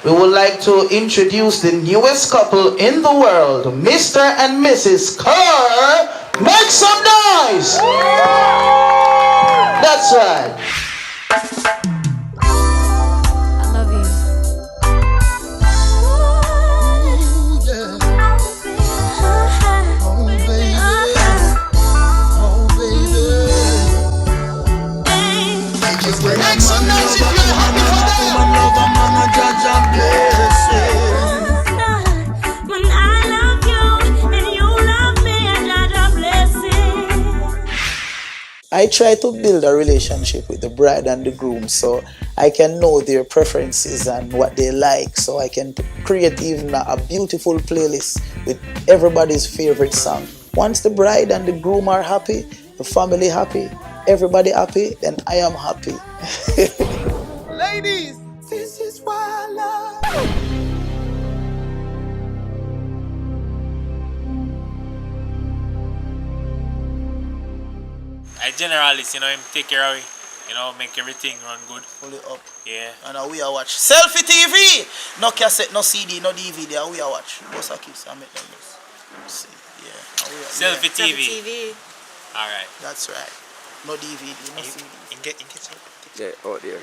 we would like to introduce the newest couple in the world, Mr. and Mrs. Kerr. Make some noise! That's right. Make some noise if you're happy for them. When I love you and you love me, I blessing. I try to build a relationship with the bride and the groom so I can know their preferences and what they like, so I can create even a beautiful playlist with everybody's favorite song. Once the bride and the groom are happy, the family happy, everybody happy, then I am happy. Ladies, this is why I love. I generalist, him take care of it, make everything run good. Pull it up. Yeah. And we are watch Selfi TV. No cassette, no CD, no DVD. And we are watch. What's a kiss? I make them this. See, yeah. And we are, Selfi TV. Selfi TV. Alright. That's right. No DVD, no CD. You get some? Yeah, oh dear.